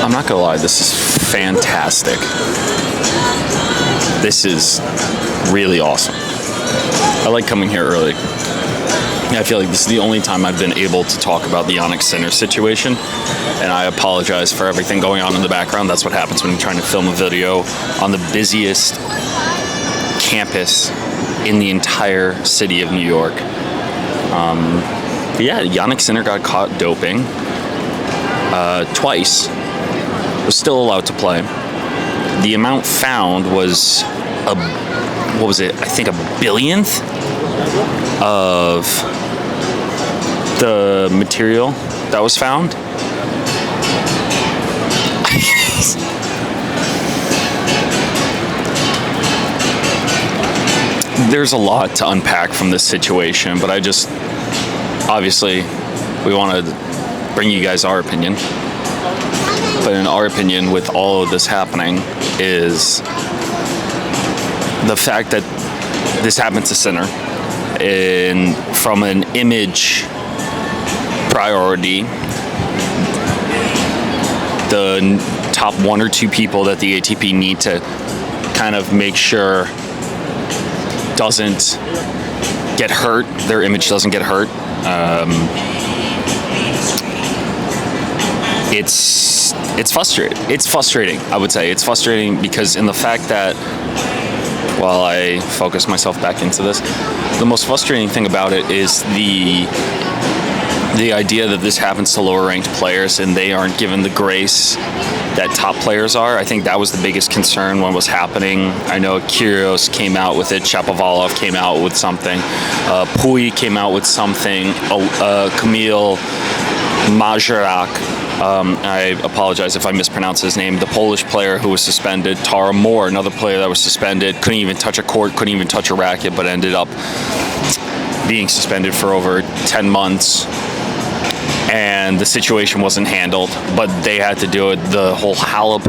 I'm not gonna lie, this is fantastic. This is really awesome. I like coming here early. I feel like this is the only time I've been able to talk about the Jannik Sinner situation, and I apologize for everything going on in the background. That's what happens when you're trying to film a video on the busiest campus in the entire city of New York. But yeah, Jannik Sinner got caught doping twice. Was still allowed to play. The amount found was what was it? I think a billionth of the material that was found. There's a lot to unpack from this situation, but obviously, we want to bring you guys our opinion. But in our opinion, with all of this happening, is the fact that this happened to Sinner, and from an image priority, the top 1 or 2 people that the ATP need to kind of make sure doesn't get hurt, their image doesn't get hurt. It's frustrating. It's frustrating, I would say. It's frustrating because in the fact that, while I focus myself back into this, the most frustrating thing about it is the idea that this happens to lower ranked players and they aren't given the grace that top players are. I think that was the biggest concern when it was happening. I know Kyrgios came out with it, Shapovalov came out with something, Pui came out with something, Kamil Majerak, I apologize if I mispronounce his name, the Polish player who was suspended, Tara Moore, another player that was suspended, couldn't even touch a court, couldn't even touch a racket, but ended up being suspended for over 10 months. And the situation wasn't handled, but they had to do it. The whole Halep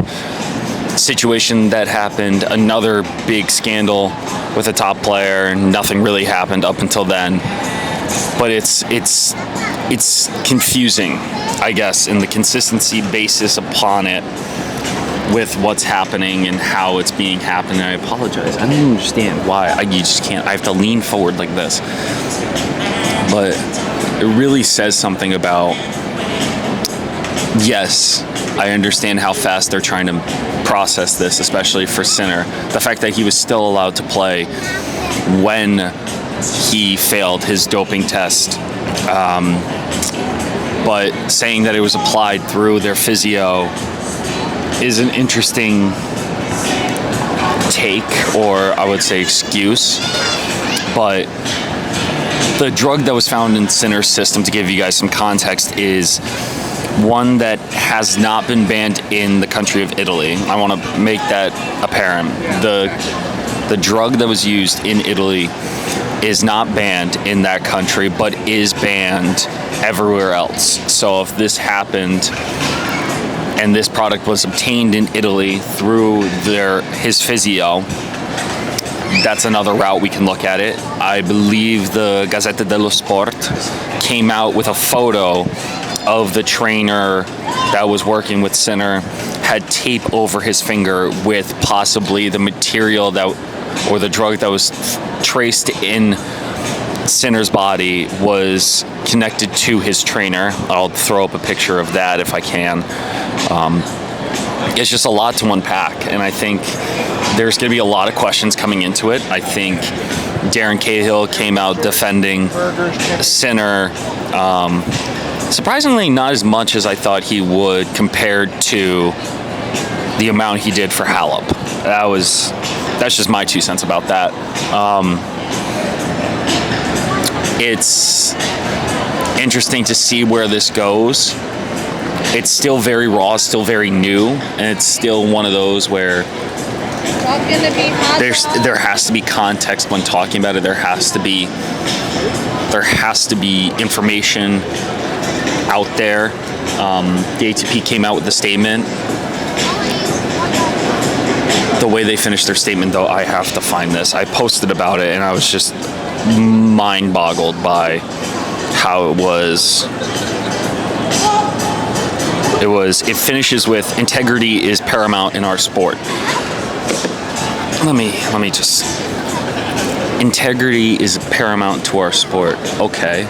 situation that happened, another big scandal with a top player, and nothing really happened up until then. But it's confusing, I guess, in the consistency basis upon it with what's happening and how it's being happened. And I apologize. I don't understand why. You just can't. I have to lean forward like this. But it really says something about, yes, I understand how fast they're trying to process this, especially for Sinner. The fact that he was still allowed to play when he failed his doping test. But saying that it was applied through their physio is an interesting take, or I would say excuse. But the drug that was found in Sinner's system, to give you guys some context, is one that has not been banned in the country of Italy. I want to make that apparent. The drug that was used in Italy is not banned in that country, but is banned everywhere else. So if this happened and this product was obtained in Italy through his physio, that's another route we can look at it. I believe the Gazzetta dello Sport came out with a photo of the trainer that was working with Sinner, had tape over his finger with possibly the material or the drug that was traced in Sinner's body was connected to his trainer. I'll throw up a picture of that if I can. It's just a lot to unpack, and I think there's going to be a lot of questions coming into it. I think Darren Cahill came out defending Sinner. Surprisingly, not as much as I thought he would compared to the amount he did for Halep. That's just my 2 cents about that. It's interesting to see where this goes. It's still very raw, still very new, and it's still one of those where there has to be context when talking about it. There has to be information out there. The ATP came out with a statement. The way they finished their statement, though, I have to find this. I posted about it, and I was just mind-boggled by how it was It finishes with integrity is paramount in our sport. Let me just, integrity is paramount to our sport. Okay.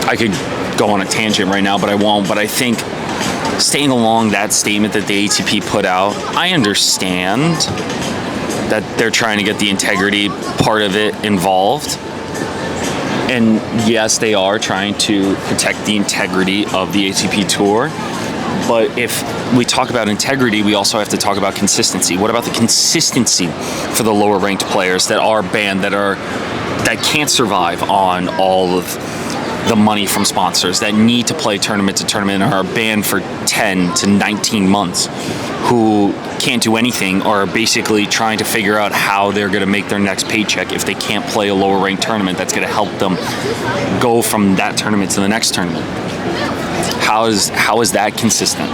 I could go on a tangent right now, but I won't. But I think staying along that statement that the ATP put out, I understand that they're trying to get the integrity part of it involved. And yes, they are trying to protect the integrity of the ATP Tour. But if we talk about integrity, we also have to talk about consistency. What about the consistency for the lower ranked players that are banned, that can't survive on all of the money from sponsors, that need to play tournament to tournament and are banned for 10 to 19 months, who can't do anything or are basically trying to figure out how they're going to make their next paycheck if they can't play a lower ranked tournament that's going to help them go from that tournament to the next tournament? How is that consistent?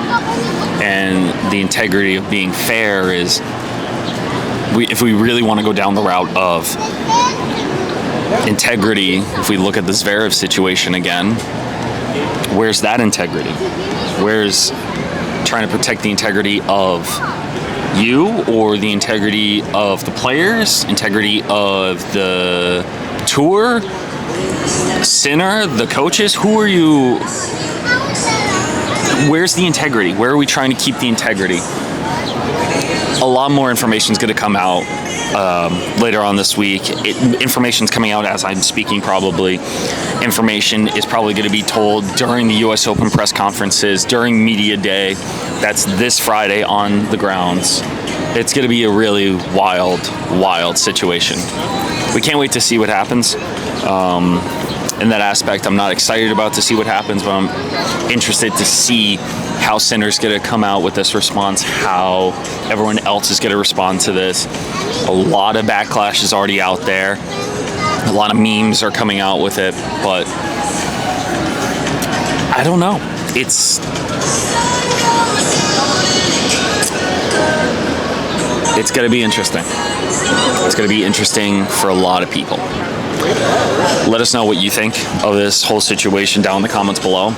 And the integrity of being fair is, if we really want to go down the route of integrity, if we look at the Zverev situation again, where's that integrity? Where's trying to protect the integrity of you, or the integrity of the players, integrity of the tour, Sinner, the coaches? Who are you? Where's the integrity? Where are we trying to keep the integrity? A lot more information is going to come out later on this week. Information's coming out as I'm speaking, probably. Information is probably going to be told during the US Open press conferences, during Media Day. That's this Friday on the grounds. It's going to be a really wild situation. We can't wait to see what happens. In that aspect, I'm not excited about to see what happens, but I'm interested to see how Sinner's going to come out with this response, how everyone else is going to respond to this. A lot of backlash is already out there. A lot of memes are coming out with it, but I don't know. It's going to be interesting. It's going to be interesting for a lot of people. Let us know what you think of this whole situation down in the comments below.